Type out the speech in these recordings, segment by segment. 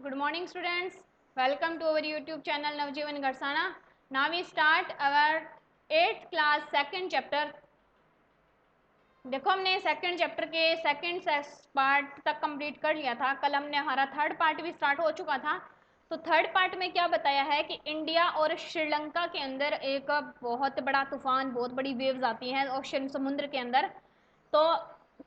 Good morning students. Welcome to our YouTube channel Navjeevan Garsana. Now we start our 8th class second chapter. देखो हमने second chapter के second part तक complete कर लिया था. कल हमने हमारा थर्ड पार्ट भी स्टार्ट हो चुका था. तो थर्ड पार्ट में क्या बताया है कि इंडिया और श्रीलंका के अंदर एक बहुत बड़ा तूफान, बहुत बड़ी वेव्स आती हैं ओशन समुद्र के अंदर. तो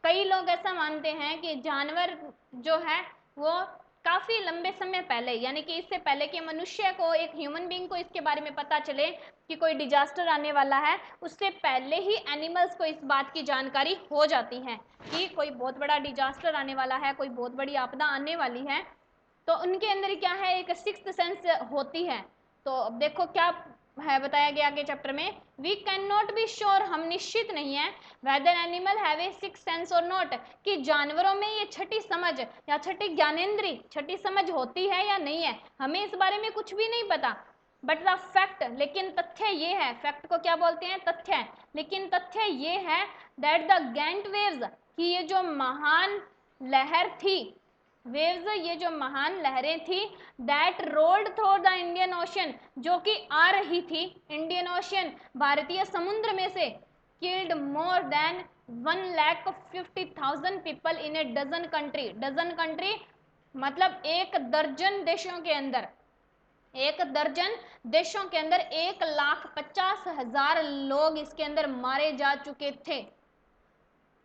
कई लोग ऐसा मानते हैं कि जानवर जो है वो काफ़ी लंबे समय पहले, यानी कि इससे पहले कि मनुष्य को, एक ह्यूमन बीइंग को इसके बारे में पता चले कि कोई डिजास्टर आने वाला है, उससे पहले ही एनिमल्स को इस बात की जानकारी हो जाती है कि कोई बहुत बड़ा डिजास्टर आने वाला है, कोई बहुत बड़ी आपदा आने वाली है. तो उनके अंदर क्या है, एक सिक्स्थ सेंस होती है. तो अब देखो क्या है बताया गया आगे चैप्टर में. We can not be sure, हम निश्चित नहीं है, whether animal have a sixth sense or not, कि जानवरों में ये छठी समझ या छठी ज्ञानेंद्री, छठी समझ होती है या नहीं है, हमें इस बारे में कुछ भी नहीं पता. बट द फैक्ट, लेकिन तथ्य ये है, फैक्ट को क्या बोलते हैं, तथ्य. लेकिन तथ्य ये है दैट द गैंट वेव्स, कि ये जो महान लहर थी, वेव्स, ये जो महान लहरें थी, that rolled through the Indian ocean, जो कि आ रही थी इंडियन ओशन, भारतीय समुद्र में से, killed more than 1,50,000 people in a dozen country. Dozen country मतलब एक दर्जन देशों के अंदर, एक दर्जन देशों के अंदर 1,50,000 लोग इसके अंदर मारे जा चुके थे.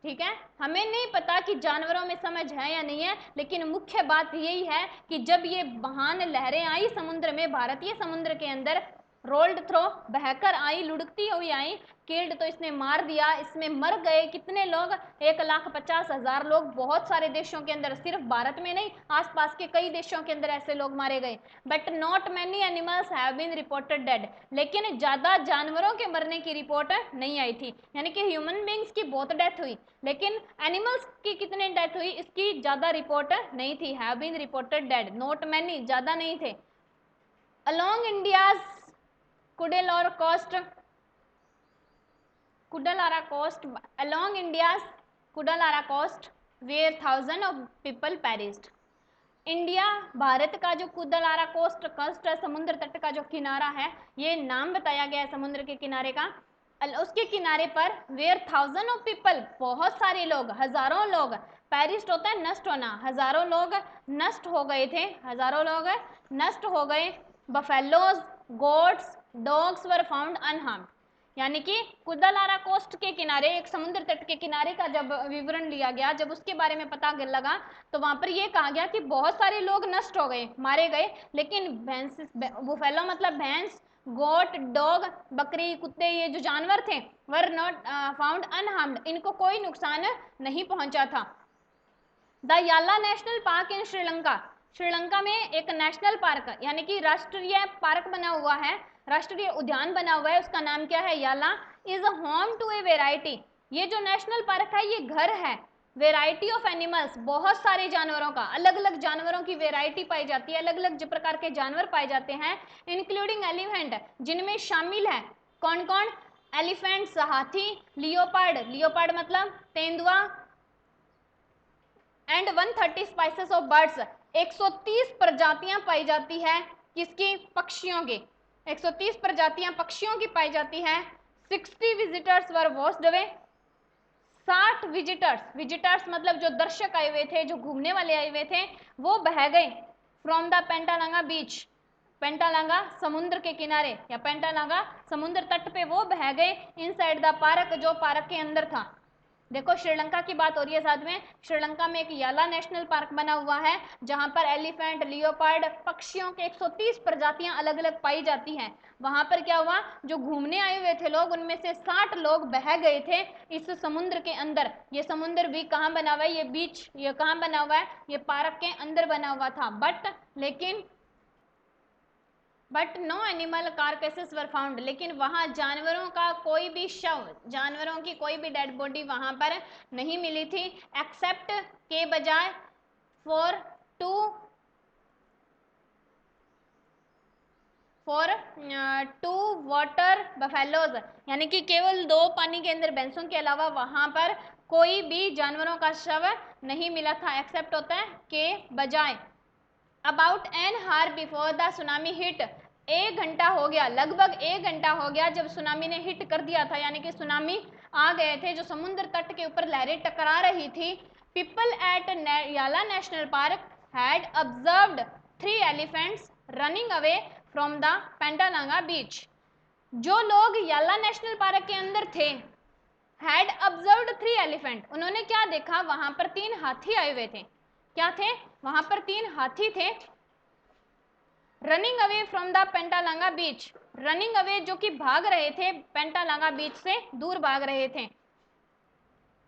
ठीक है, हमें नहीं पता कि जानवरों में समझ है या नहीं है, लेकिन मुख्य बात यही है कि जब ये महान लहरें आई समुद्र में, भारतीय समुद्र के अंदर, रोल्ड थ्रो, बहकर आई, लुढ़कती हुई आई, किल्ड तो इसने मार दिया, इसमें मर गए कितने लोग, 1,50,000 लोग. बहुत सारे देशों के अंदर, सिर्फ भारत में नहीं, आसपास के कई देशों के अंदर ऐसे लोग मारे गए. But not many animals have been reported dead, लेकिन ज़्यादा जानवरों के मरने की रिपोर्ट नहीं आई थी. यानी कि ह्यूमन बींग्स की बहुत डेथ हुई, लेकिन एनिमल्स की कितने डेथ हुई इसकी ज़्यादा रिपोर्ट नहीं थी. Have been reported dead, not many, ज़्यादा नहीं थे. Along India's Cuddalore coast, Cuddalore coast, along India's Cuddalore coast where thousands of people perished. India, भारत का जो कुडलारा कोस्ट है, समुद्र तट का जो किनारा है, ये नाम बताया गया है समुद्र के किनारे का. उसके किनारे पर वेयर थाउजेंड ऑफ पीपल, बहुत सारे लोग, हजारों लोग, पेरिस्ट होता है नष्ट होना, हजारों लोग नष्ट हो गए थे, हजारों लोग नष्ट हो गए. Buffaloes, goats, dogs were found unharmed. यानी कि कुदलारा कोस्ट के किनारे, एक समुद्र तट के किनारे का जब विवरण लिया गया, जब उसके बारे में पता लगा, तो वहां पर यह कहा गया कि बहुत सारे लोग नष्ट हो गए, मारे गए, लेकिन भैंस, बुफेलो मतलब भैंस, गोट, डॉग, बकरी, कुत्ते, ये जो जानवर थे, वर नॉट फाउंड अनहार्म्ड, इनको कोई नुकसान नहीं पहुंचा था. द याला नेशनल पार्क इन श्रीलंका, श्रीलंका में एक नेशनल पार्क, यानी कि राष्ट्रीय पार्क बना हुआ है, राष्ट्रीय उद्यान बना हुआ है, उसका नाम क्या है, Yala, is home to a variety. ये जो नेशनल पार्क है, ये घर है वेराइटी ऑफ एनिमल्स, बहुत सारे जानवरों का, अलग अलग जानवरों की वेराइटी पाई जाती है, अलग अलग प्रकार के जानवर पाए जाते हैं, इंक्लूडिंग एलिफेंट, जिनमें शामिल है कौन कौन, एलिफेंट्स, हाथी, लियोपार्ड, लियोपार्ड मतलब तेंदुआ, एंड 130 स्पाइसेस ऑफ बर्ड्स, 130 प्रजातियां पाई जाती है किसकी, पक्षियों की, 130 प्रजातियां पक्षियों की पाई जाती है. 60 विजिटर्स वर वॉश्ड अवे, 60 विजिटर्स, विजिटर्स मतलब जो दर्शक आए हुए थे, जो घूमने वाले आए हुए थे, वो बह गए फ्रॉम द पेंटालांगा बीच, पेंटालांगा समुद्र के किनारे या पेंटालांगा समुद्र तट पे वो बह गए, इनसाइड द पार्क, जो पार्क के अंदर था. देखो श्रीलंका की बात हो रही है साथ में, श्रीलंका में एक याला नेशनल पार्क बना हुआ है, जहां पर एलिफेंट, लियोपार्ड, पक्षियों के 130 प्रजातियां अलग अलग पाई जाती हैं. वहां पर क्या हुआ, जो घूमने आए हुए थे लोग, उनमें से 60 लोग बह गए थे इस समुद्र के अंदर. ये समुद्र भी कहाँ बना हुआ है, ये बीच, ये कहाँ बना हुआ है, ये पार्क के अंदर बना हुआ था. But no animal carcasses were found, लेकिन वहां जानवरों का कोई भी शव, जानवरों की कोई भी डेड बॉडी वहां पर नहीं मिली थी, एक्सेप्ट के बजाय फॉर टू वाटर बफेलोज, यानी कि केवल 2 पानी के अंदर भैंसों के अलावा वहां पर कोई भी जानवरों का शव नहीं मिला था. एक्सेप्ट होता है के बजाय. अबाउट एन हार बिफोर द सुनामी हिट, 1 घंटा हो गया, लगभग 1 घंटा हो गया जब सुनामी ने हिट कर दिया था, यानी कि सुनामी आ गए थे, जो समुद्र तट के ऊपर लहरें टकरा रही थी। People at Yala national park had observed 3 elephants running away from the Patanangala beach. जो लोग याला नेशनल पार्क के अंदर थे, हैड ऑब्जर्व्ड 3 एलिफेंट, उन्होंने क्या देखा, वहां पर 3 हाथी आए हुए थे। क्या थे? वहां पर 3 हाथी थे। Running away from the Patanangala beach, running away जो कि भाग रहे थे, पेंटालांगा बीच से दूर भाग रहे थे।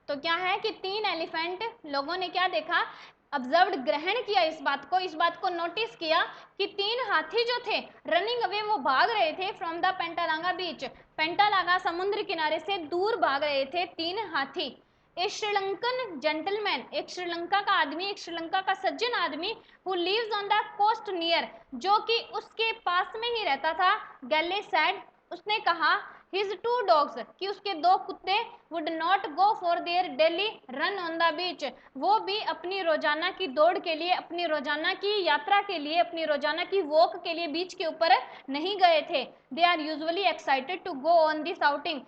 तो क्या है कि 3 एलिफेंट, लोगों ने क्या देखा, ऑब्जर्व्ड, ग्रहण किया इस बात को नोटिस किया कि 3 हाथी जो थे रनिंग अवे, वो भाग रहे थे फ्रॉम द पेंटालांगा बीच, पेंटालांगा समुद्र किनारे से दूर भाग रहे थे 3 हाथी। ए श्रीलंकन जेंटलमैन, एक श्रीलंका का आदमी, एक श्रीलंका का सज्जन आदमी, who lives on the coast near, जो कि उसके पास में ही रहता था, गैले सैड, उसने कहा, हिज 2 डॉग्स, कि उसके 2 कुत्ते, would not go for their daily run on the beach, वो भी अपनी रोजाना की दौड़ के लिए, अपनी रोजाना की यात्रा के लिए, अपनी रोजाना की वॉक के लिए बीच के ऊपर नहीं गए थे। They are usually excited to go on this outing,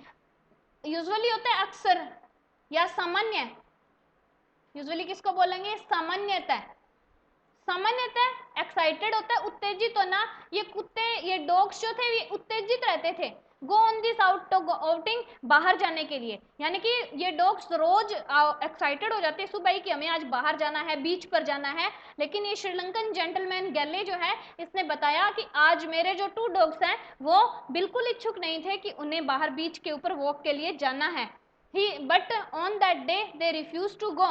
usually होता है अक्सर या सामान्य, यूजुअली किसको बोलेंगे, सामान्यतः, सामान्यतः एक्साइटेड होता है, उत्तेजित होना। ये कुत्ते, ये डॉग्स जो थे, ये उत्तेजित रहते थे, गो ऑन दिस आउटिंग, बाहर जाने के लिए, यानी कि ये डॉग्स रोज एक्साइटेड हो जाते हैं सुबह ही कि हमें आज बाहर जाना है, बीच पर जाना है। लेकिन ये श्रीलंकन जेंटलमैन गैले जो है, इसने बताया कि आज मेरे जो 2 डॉग्स हैं वो बिल्कुल इच्छुक नहीं थे कि उन्हें बाहर बीच के ऊपर वॉक के लिए जाना है। But on that day they refuse to go,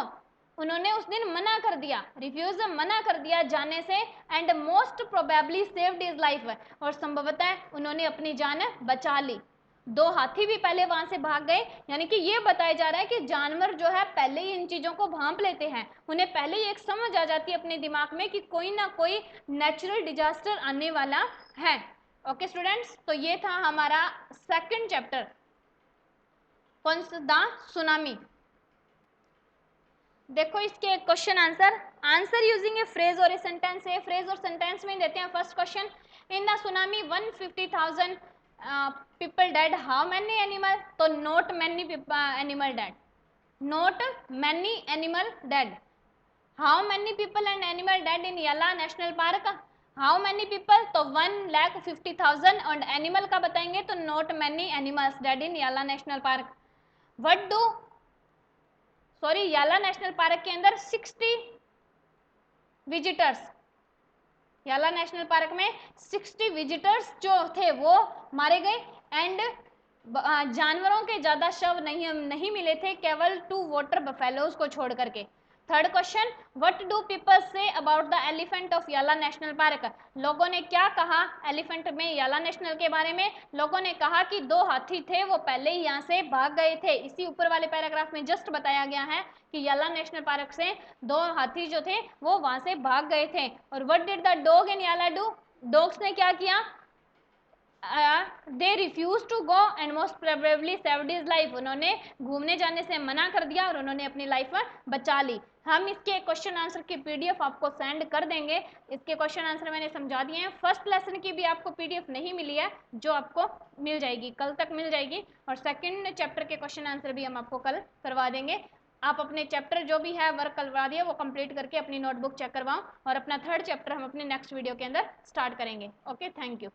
उन्होंने उस दिन मना कर दिया, रिफ्यूज, मना कर दिया जाने से। And most probably saved his life, और संभवतः उन्होंने अपनी जान बचा ली। 2 हाथी भी पहले वहां से भाग गए, यानी कि ये बताया जा रहा है कि जानवर जो है पहले ही इन चीजों को भांप लेते हैं, उन्हें पहले ही एक समझ आ जाती है अपने दिमाग में कि कोई ना कोई नेचुरल डिजास्टर आने वाला है। ओके स्टूडेंट्स, तो ये था हमारा सेकंड चैप्टर, कौन सा, द सुनामी। देखो इसके question answer using a phrase और ए सेंटेंस है, फ्रेज और सेंटेंस में देते हैं। First question, in the tsunami 150,000 people dead, how many animal, तो not many animal dead, not many animal dead. How many people and animal dead in Yala national park, how many people, तो 1,50,000, और animal का बताएंगे तो not many animals dead in Yala national park. What do, sorry, याला national park के अंदर 60 visitors, याला national park में 60 विजिटर्स जो थे वो मारे गए। एंड जानवरों के ज्यादा शव नहीं मिले थे, केवल 2 वाटर बफेलोज को छोड़ करके। Third question, what do people say about the elephant of याला नेशनल पार्क, लोगों ने क्या कहा एलिफेंट में, याला नेशनल के बारे में। लोगों ने कहा कि 2 हाथी थे, वो पहले ही यहाँ से भाग गए थे। इसी ऊपर वाले पैराग्राफ में जस्ट बताया गया है कि याला नेशनल पार्क से 2 हाथी जो थे वो वहां से भाग गए थे। और what did the dog in Yala do, dogs ने क्या किया, they refuse to go and most probably saved his life, उन्होंने घूमने जाने से मना कर दिया और उन्होंने अपनी लाइफ बचा ली। हम इसके क्वेश्चन आंसर की पीडीएफ आपको सेंड कर देंगे, इसके क्वेश्चन आंसर मैंने समझा दिए हैं। फर्स्ट लेसन की भी आपको पीडीएफ नहीं मिली है, जो आपको मिल जाएगी, कल तक मिल जाएगी। और सेकंड चैप्टर के क्वेश्चन आंसर भी हम आपको कल करवा देंगे। आप अपने चैप्टर जो भी है वर्क करवा दिए, वो कंप्लीट करके अपनी नोटबुक चेक करवाओ, और अपना थर्ड चैप्टर हम अपने नेक्स्ट वीडियो के अंदर स्टार्ट करेंगे। Okay, thank you.